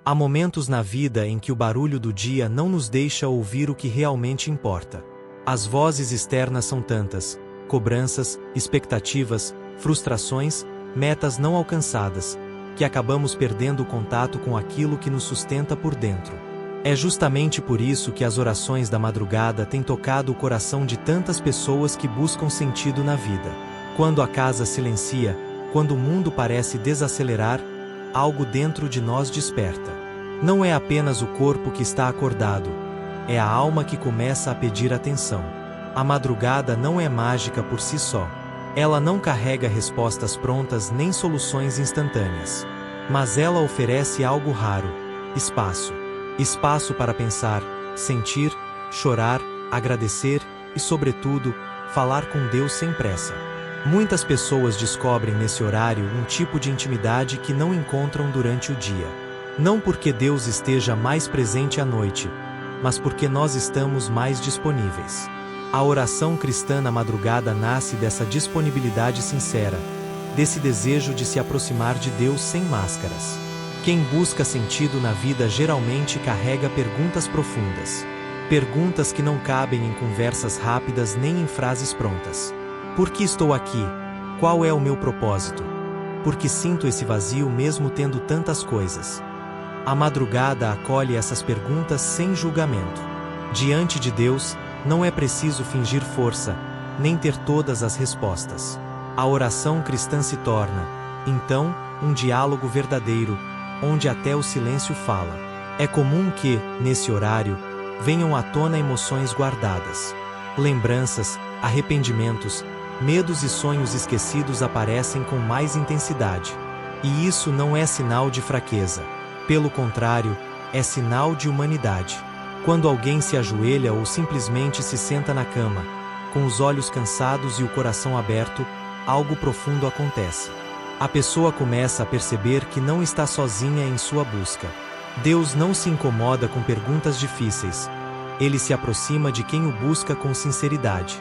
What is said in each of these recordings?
Há momentos na vida em que o barulho do dia não nos deixa ouvir o que realmente importa. As vozes externas são tantas: cobranças, expectativas, frustrações, metas não alcançadas, que acabamos perdendo o contato com aquilo que nos sustenta por dentro. É justamente por isso que as orações da madrugada têm tocado o coração de tantas pessoas que buscam sentido na vida. Quando a casa silencia, quando o mundo parece desacelerar, algo dentro de nós desperta. Não é apenas o corpo que está acordado, é a alma que começa a pedir atenção. A madrugada não é mágica por si só. Ela não carrega respostas prontas nem soluções instantâneas. Mas ela oferece algo raro: espaço. Espaço para pensar, sentir, chorar, agradecer e, sobretudo, falar com Deus sem pressa. Muitas pessoas descobrem nesse horário um tipo de intimidade que não encontram durante o dia. Não porque Deus esteja mais presente à noite, mas porque nós estamos mais disponíveis. A oração cristã na madrugada nasce dessa disponibilidade sincera, desse desejo de se aproximar de Deus sem máscaras. Quem busca sentido na vida geralmente carrega perguntas profundas. Perguntas que não cabem em conversas rápidas nem em frases prontas. Por que estou aqui? Qual é o meu propósito? Por que sinto esse vazio mesmo tendo tantas coisas? A madrugada acolhe essas perguntas sem julgamento. Diante de Deus, não é preciso fingir força, nem ter todas as respostas. A oração cristã se torna, então, um diálogo verdadeiro, onde até o silêncio fala. É comum que, nesse horário, venham à tona emoções guardadas. Lembranças, arrependimentos, medos e sonhos esquecidos aparecem com mais intensidade. E isso não é sinal de fraqueza. Pelo contrário, é sinal de humanidade. Quando alguém se ajoelha ou simplesmente se senta na cama, com os olhos cansados e o coração aberto, algo profundo acontece. A pessoa começa a perceber que não está sozinha em sua busca. Deus não se incomoda com perguntas difíceis. Ele se aproxima de quem o busca com sinceridade.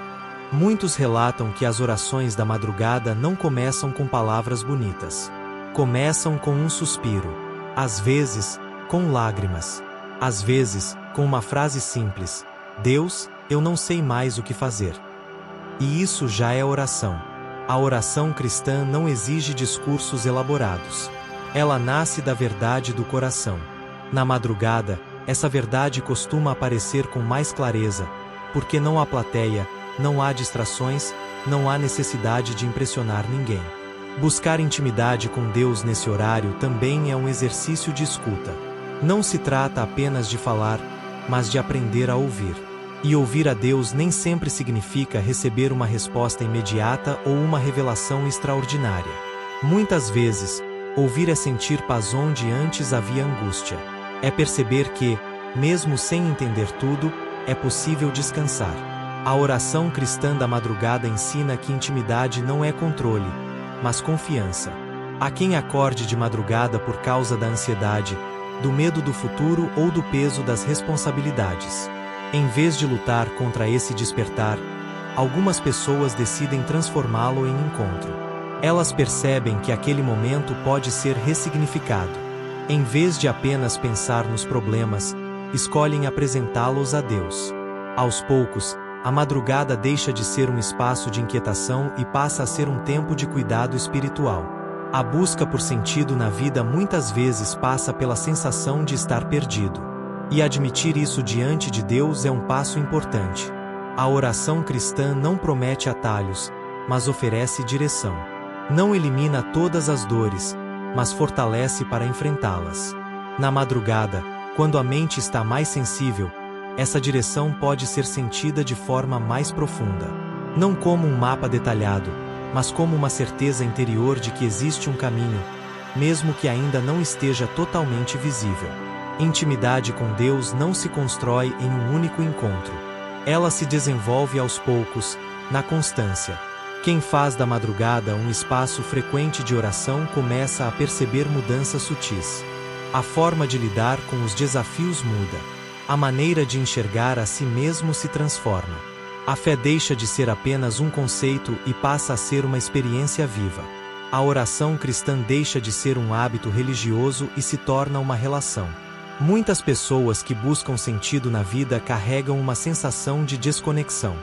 Muitos relatam que as orações da madrugada não começam com palavras bonitas. Começam com um suspiro. Às vezes, com lágrimas. Às vezes, com uma frase simples: Deus, eu não sei mais o que fazer. E isso já é oração. A oração cristã não exige discursos elaborados. Ela nasce da verdade do coração. Na madrugada, essa verdade costuma aparecer com mais clareza, porque não há plateia, não há distrações, não há necessidade de impressionar ninguém. Buscar intimidade com Deus nesse horário também é um exercício de escuta. Não se trata apenas de falar, mas de aprender a ouvir. E ouvir a Deus nem sempre significa receber uma resposta imediata ou uma revelação extraordinária. Muitas vezes, ouvir é sentir paz onde antes havia angústia. É perceber que, mesmo sem entender tudo, é possível descansar. A oração cristã da madrugada ensina que intimidade não é controle, mas confiança. Há quem acorde de madrugada por causa da ansiedade, do medo do futuro ou do peso das responsabilidades. Em vez de lutar contra esse despertar, algumas pessoas decidem transformá-lo em encontro. Elas percebem que aquele momento pode ser ressignificado. Em vez de apenas pensar nos problemas, escolhem apresentá-los a Deus. Aos poucos, a madrugada deixa de ser um espaço de inquietação e passa a ser um tempo de cuidado espiritual. A busca por sentido na vida muitas vezes passa pela sensação de estar perdido. E admitir isso diante de Deus é um passo importante. A oração cristã não promete atalhos, mas oferece direção. Não elimina todas as dores, mas fortalece para enfrentá-las. Na madrugada, quando a mente está mais sensível, essa direção pode ser sentida de forma mais profunda. Não como um mapa detalhado, mas como uma certeza interior de que existe um caminho, mesmo que ainda não esteja totalmente visível. Intimidade com Deus não se constrói em um único encontro. Ela se desenvolve aos poucos, na constância. Quem faz da madrugada um espaço frequente de oração começa a perceber mudanças sutis. A forma de lidar com os desafios muda. A maneira de enxergar a si mesmo se transforma. A fé deixa de ser apenas um conceito e passa a ser uma experiência viva. A oração cristã deixa de ser um hábito religioso e se torna uma relação. Muitas pessoas que buscam sentido na vida carregam uma sensação de desconexão,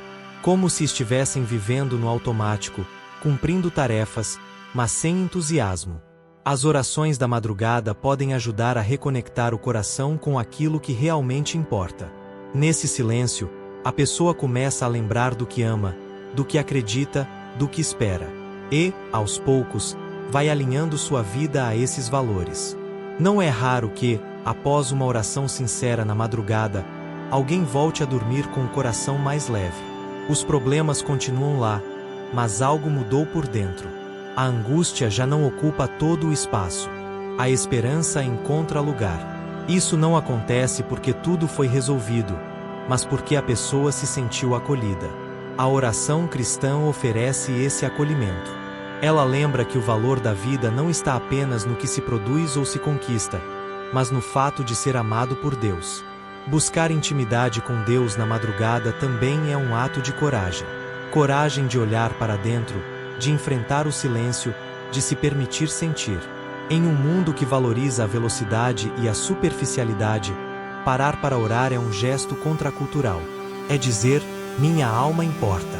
como se estivessem vivendo no automático, cumprindo tarefas, mas sem entusiasmo. As orações da madrugada podem ajudar a reconectar o coração com aquilo que realmente importa. Nesse silêncio, a pessoa começa a lembrar do que ama, do que acredita, do que espera. E, aos poucos, vai alinhando sua vida a esses valores. Não é raro que, após uma oração sincera na madrugada, alguém volte a dormir com o coração mais leve. Os problemas continuam lá, mas algo mudou por dentro. A angústia já não ocupa todo o espaço. A esperança encontra lugar. Isso não acontece porque tudo foi resolvido, mas porque a pessoa se sentiu acolhida. A oração cristã oferece esse acolhimento. Ela lembra que o valor da vida não está apenas no que se produz ou se conquista, mas no fato de ser amado por Deus. Buscar intimidade com Deus na madrugada também é um ato de coragem. Coragem de olhar para dentro, de enfrentar o silêncio, de se permitir sentir. Em um mundo que valoriza a velocidade e a superficialidade, parar para orar é um gesto contracultural. É dizer, minha alma importa.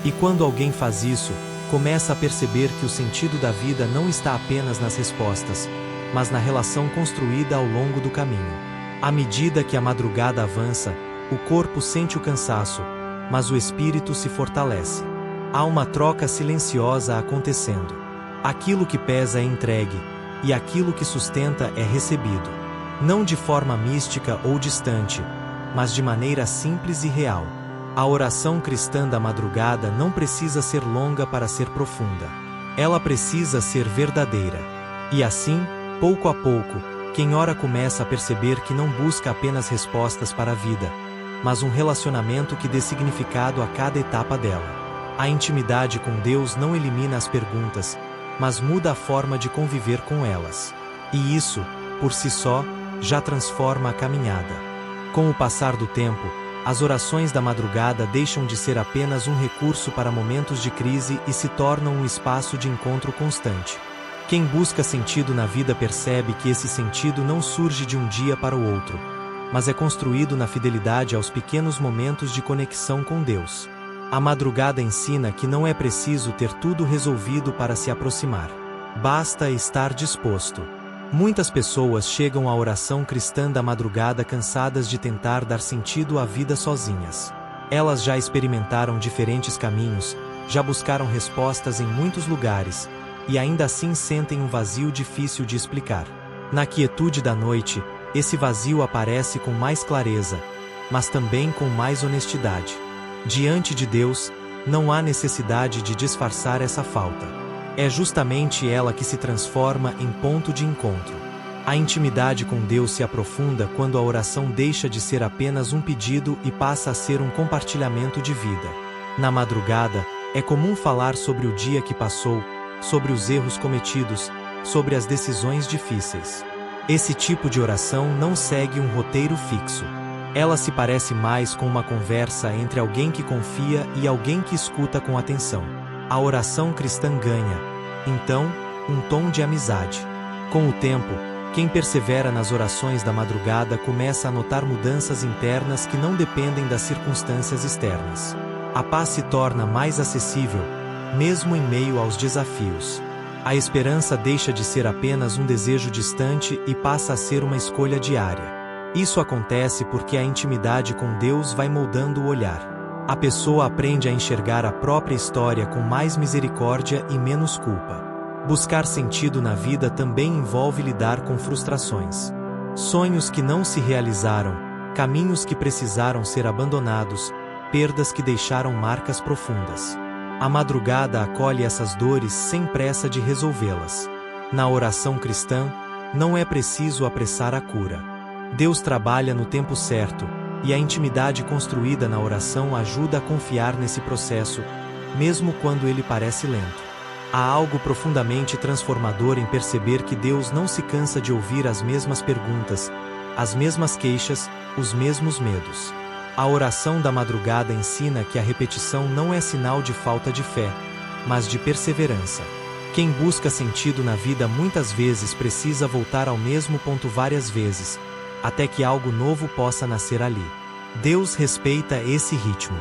E quando alguém faz isso, começa a perceber que o sentido da vida não está apenas nas respostas, mas na relação construída ao longo do caminho. À medida que a madrugada avança, o corpo sente o cansaço, mas o espírito se fortalece. Há uma troca silenciosa acontecendo. Aquilo que pesa é entregue, e aquilo que sustenta é recebido. Não de forma mística ou distante, mas de maneira simples e real. A oração cristã da madrugada não precisa ser longa para ser profunda. Ela precisa ser verdadeira. E assim, pouco a pouco, quem ora começa a perceber que não busca apenas respostas para a vida, mas um relacionamento que dê significado a cada etapa dela. A intimidade com Deus não elimina as perguntas, mas muda a forma de conviver com elas. E isso, por si só, já transforma a caminhada. Com o passar do tempo, as orações da madrugada deixam de ser apenas um recurso para momentos de crise e se tornam um espaço de encontro constante. Quem busca sentido na vida percebe que esse sentido não surge de um dia para o outro, mas é construído na fidelidade aos pequenos momentos de conexão com Deus. A madrugada ensina que não é preciso ter tudo resolvido para se aproximar. Basta estar disposto. Muitas pessoas chegam à oração cristã da madrugada cansadas de tentar dar sentido à vida sozinhas. Elas já experimentaram diferentes caminhos, já buscaram respostas em muitos lugares, e ainda assim sentem um vazio difícil de explicar. Na quietude da noite, esse vazio aparece com mais clareza, mas também com mais honestidade. Diante de Deus, não há necessidade de disfarçar essa falta. É justamente ela que se transforma em ponto de encontro. A intimidade com Deus se aprofunda quando a oração deixa de ser apenas um pedido e passa a ser um compartilhamento de vida. Na madrugada, é comum falar sobre o dia que passou, sobre os erros cometidos, sobre as decisões difíceis. Esse tipo de oração não segue um roteiro fixo. Ela se parece mais com uma conversa entre alguém que confia e alguém que escuta com atenção. A oração cristã ganha, então, um tom de amizade. Com o tempo, quem persevera nas orações da madrugada começa a notar mudanças internas que não dependem das circunstâncias externas. A paz se torna mais acessível, mesmo em meio aos desafios. A esperança deixa de ser apenas um desejo distante e passa a ser uma escolha diária. Isso acontece porque a intimidade com Deus vai moldando o olhar. A pessoa aprende a enxergar a própria história com mais misericórdia e menos culpa. Buscar sentido na vida também envolve lidar com frustrações. Sonhos que não se realizaram, caminhos que precisaram ser abandonados, perdas que deixaram marcas profundas. A madrugada acolhe essas dores sem pressa de resolvê-las. Na oração cristã, não é preciso apressar a cura. Deus trabalha no tempo certo, e a intimidade construída na oração ajuda a confiar nesse processo, mesmo quando ele parece lento. Há algo profundamente transformador em perceber que Deus não se cansa de ouvir as mesmas perguntas, as mesmas queixas, os mesmos medos. A oração da madrugada ensina que a repetição não é sinal de falta de fé, mas de perseverança. Quem busca sentido na vida muitas vezes precisa voltar ao mesmo ponto várias vezes, até que algo novo possa nascer ali. Deus respeita esse ritmo.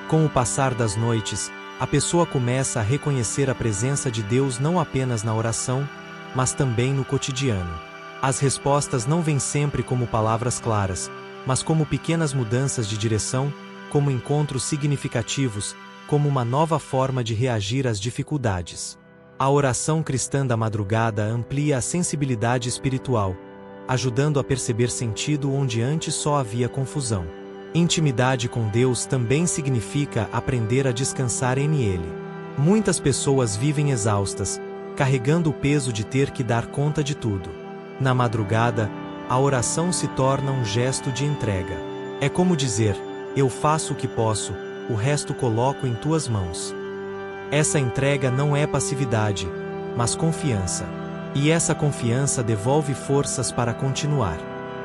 Com o passar das noites, a pessoa começa a reconhecer a presença de Deus não apenas na oração, mas também no cotidiano. As respostas não vêm sempre como palavras claras, mas como pequenas mudanças de direção, como encontros significativos, como uma nova forma de reagir às dificuldades. A oração cristã da madrugada amplia a sensibilidade espiritual, ajudando a perceber sentido onde antes só havia confusão. Intimidade com Deus também significa aprender a descansar em Ele. Muitas pessoas vivem exaustas, carregando o peso de ter que dar conta de tudo. Na madrugada, a oração se torna um gesto de entrega. É como dizer: eu faço o que posso, o resto coloco em tuas mãos. Essa entrega não é passividade, mas confiança. E essa confiança devolve forças para continuar.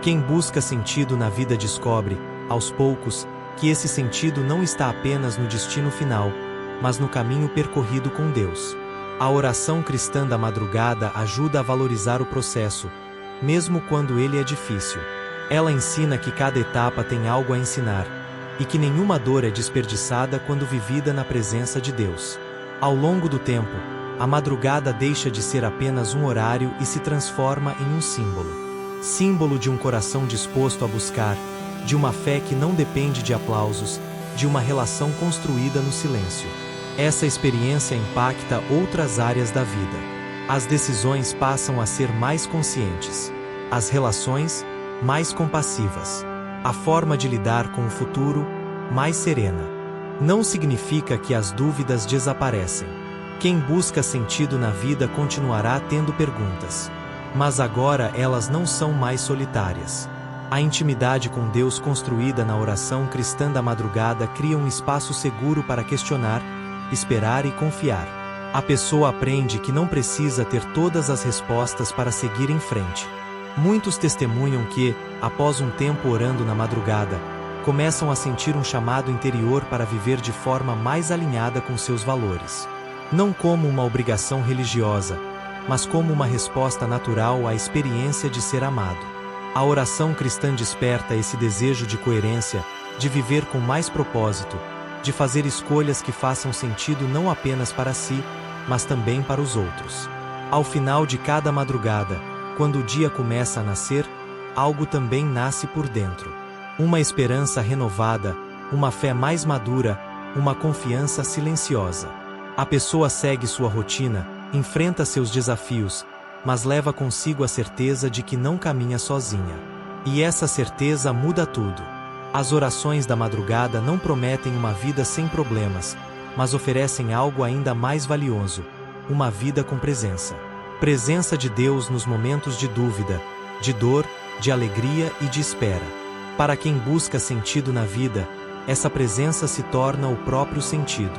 Quem busca sentido na vida descobre, aos poucos, que esse sentido não está apenas no destino final, mas no caminho percorrido com Deus. A oração cristã da madrugada ajuda a valorizar o processo, mesmo quando ele é difícil. Ela ensina que cada etapa tem algo a ensinar, e que nenhuma dor é desperdiçada quando vivida na presença de Deus. Ao longo do tempo, a madrugada deixa de ser apenas um horário e se transforma em um símbolo. Símbolo de um coração disposto a buscar, de uma fé que não depende de aplausos, de uma relação construída no silêncio. Essa experiência impacta outras áreas da vida. As decisões passam a ser mais conscientes. As relações, mais compassivas. A forma de lidar com o futuro, mais serena. Não significa que as dúvidas desaparecem. Quem busca sentido na vida continuará tendo perguntas. Mas agora elas não são mais solitárias. A intimidade com Deus construída na oração cristã da madrugada cria um espaço seguro para questionar, esperar e confiar. A pessoa aprende que não precisa ter todas as respostas para seguir em frente. Muitos testemunham que, após um tempo orando na madrugada, começam a sentir um chamado interior para viver de forma mais alinhada com seus valores. Não como uma obrigação religiosa, mas como uma resposta natural à experiência de ser amado. A oração cristã desperta esse desejo de coerência, de viver com mais propósito, de fazer escolhas que façam sentido não apenas para si, mas também para os outros. Ao final de cada madrugada, quando o dia começa a nascer, algo também nasce por dentro. Uma esperança renovada, uma fé mais madura, uma confiança silenciosa. A pessoa segue sua rotina, enfrenta seus desafios, mas leva consigo a certeza de que não caminha sozinha. E essa certeza muda tudo. As orações da madrugada não prometem uma vida sem problemas, mas oferecem algo ainda mais valioso: uma vida com presença. Presença de Deus nos momentos de dúvida, de dor, de alegria e de espera. Para quem busca sentido na vida, essa presença se torna o próprio sentido.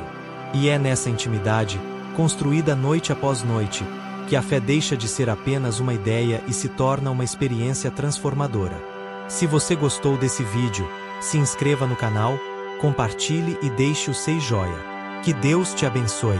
E é nessa intimidade, construída noite após noite, que a fé deixa de ser apenas uma ideia e se torna uma experiência transformadora. Se você gostou desse vídeo, se inscreva no canal, compartilhe e deixe o seu joinha. Que Deus te abençoe.